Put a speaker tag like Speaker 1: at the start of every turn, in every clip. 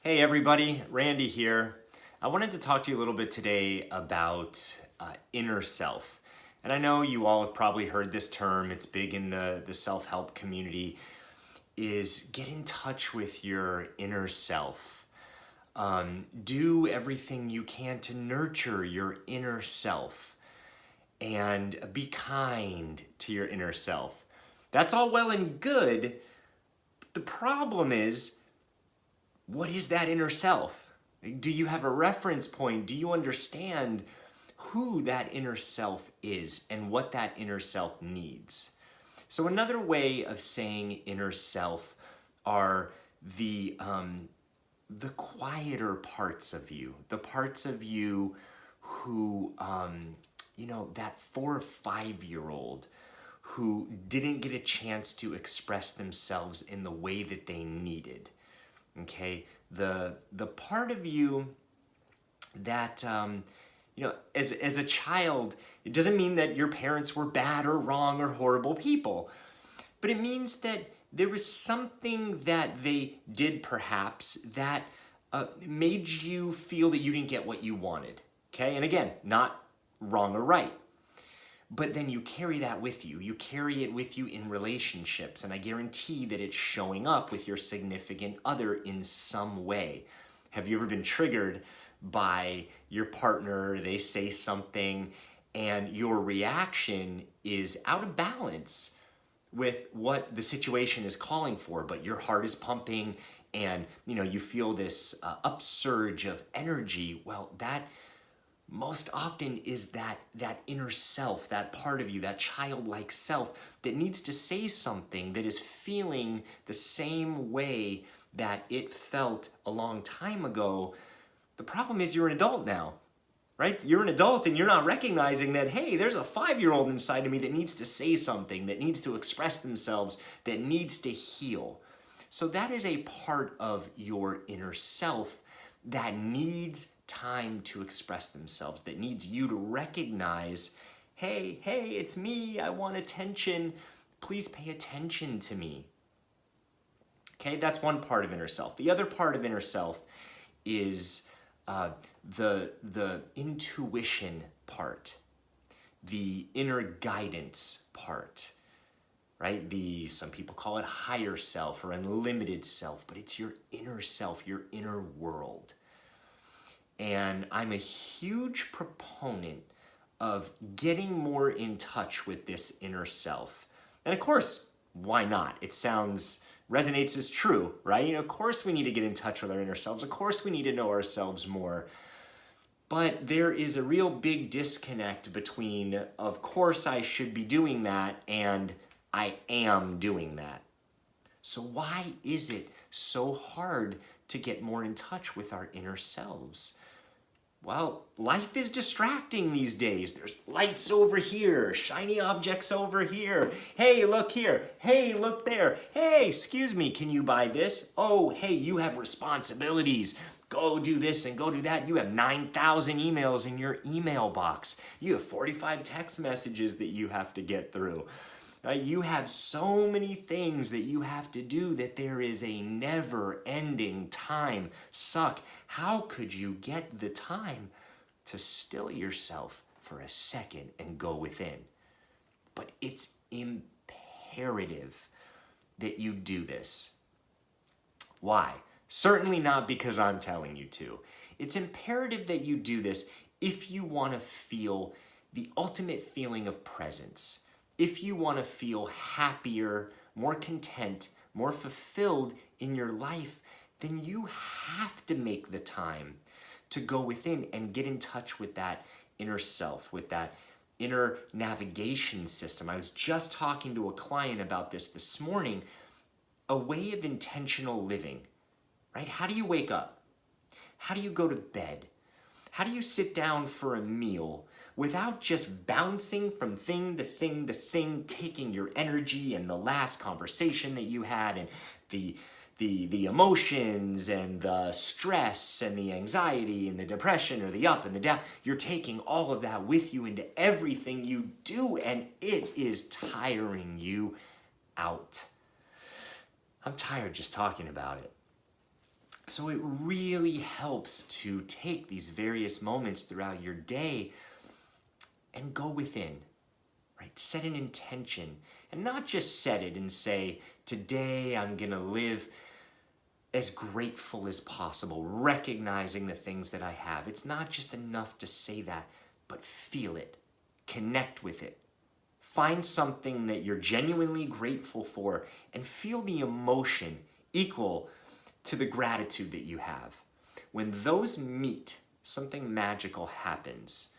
Speaker 1: Hey everybody, Randy here. I wanted to talk to you a little bit today about inner self. And I know you all have probably heard this term, it's big in the self-help community, is get in touch with your inner self. Do everything you can to nurture your inner self and be kind to your inner self. That's all well and good. The problem is, what is that inner self? Do you have a reference point? Do you understand who that inner self is and what that inner self needs? So another way of saying inner self are the quieter parts of you, the parts of you who, that 4 or 5-year-old who didn't get a chance to express themselves in the way that they needed. Okay, the part of you that as a child, it doesn't mean that your parents were bad or wrong or horrible people, but it means that there was something that they did perhaps that made you feel that you didn't get what you wanted. Okay, and again, not wrong or right. But then you carry that with you. You carry it with you in relationships, and I guarantee that it's showing up with your significant other in some way. Have you ever been triggered by your partner? They say something, and your reaction is out of balance with what the situation is calling for, but your heart is pumping, and you feel this upsurge of energy. Well, that most often is that inner self, that part of you, that childlike self that needs to say something, that is feeling the same way that it felt a long time ago. The problem is you're an adult now, right? You're an adult and you're not recognizing that, hey, there's a 5-year-old inside of me that needs to say something, that needs to express themselves, that needs to heal. So that is a part of your inner self that needs time to express themselves, that needs you to recognize, hey, it's me, I want attention, please pay attention to me. Okay, that's one part of inner self. The other part of inner self is the intuition part, the inner guidance part, right? Some people call it higher self or unlimited self, but it's your inner self, your inner world. And I'm a huge proponent of getting more in touch with this inner self. And of course, why not? It resonates as true, right? Of course we need to get in touch with our inner selves. Of course we need to know ourselves more. But there is a real big disconnect between, of course I should be doing that, and I am doing that. So why is it so hard to get more in touch with our inner selves? Well, life is distracting these days. There's lights over here, shiny objects over here. Hey, look here. Hey, look there. Hey, excuse me, can you buy this? Oh, hey, you have responsibilities. Go do this and go do that. You have 9,000 emails in your email box. You have 45 text messages that you have to get through. You have so many things that you have to do that there is a never-ending time suck. How could you get the time to still yourself for a second and go within? But it's imperative that you do this. Why? Certainly not because I'm telling you to. It's imperative that you do this if you want to feel the ultimate feeling of presence. If you want to feel happier, more content, more fulfilled in your life, then you have to make the time to go within and get in touch with that inner self, with that inner navigation system. I was just talking to a client about this morning, a way of intentional living, right? How do you wake up? How do you go to bed? How do you sit down for a meal without just bouncing from thing to thing to thing, taking your energy and the last conversation that you had and the emotions and the stress and the anxiety and the depression or the up and the down? You're taking all of that with you into everything you do, and it is tiring you out. I'm tired just talking about it. So it really helps to take these various moments throughout your day and go within, right? Set an intention, and not just set it and say, today I'm gonna live as grateful as possible, recognizing the things that I have. It's not just enough to say that, but feel it, connect with it. Find something that you're genuinely grateful for and feel the emotion equal to the gratitude that you have. When those meet, something magical happens.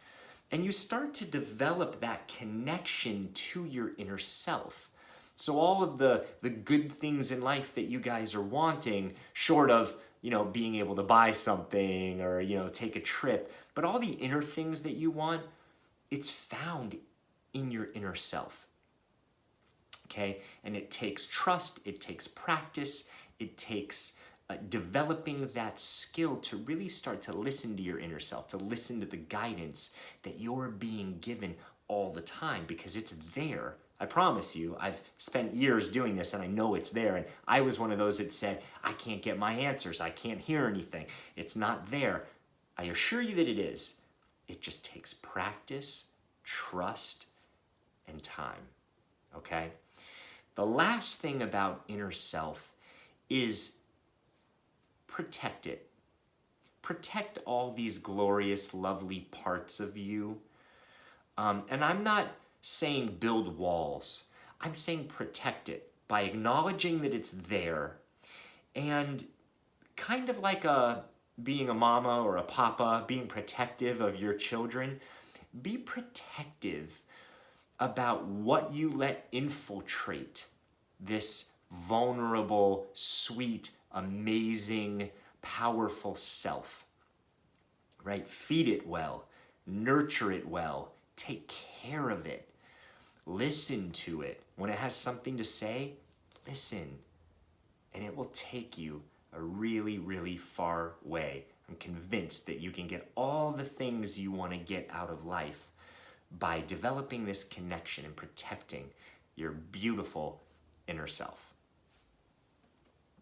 Speaker 1: And you start to develop that connection to your inner self. So all of the good things in life that you guys are wanting, short of, being able to buy something or, take a trip, but all the inner things that you want, it's found in your inner self. Okay? And it takes trust, it takes practice, it takes developing that skill to really start to listen to your inner self, to listen to the guidance that you're being given all the time, because it's there. I promise you, I've spent years doing this and I know it's there. And I was one of those that said, I can't get my answers. I can't hear anything. It's not there. I assure you that it is. It just takes practice, trust, and time. Okay? The last thing about inner self is protect it. Protect all these glorious, lovely parts of you. And I'm not saying build walls. I'm saying protect it by acknowledging that it's there, and kind of like being a mama or a papa, being protective of your children. Be protective about what you let infiltrate this vulnerable, sweet, amazing, powerful self, right? Feed it well, nurture it well, take care of it, listen to it. When it has something to say, listen, and it will take you a really, really far way. I'm convinced that you can get all the things you want to get out of life by developing this connection and protecting your beautiful inner self.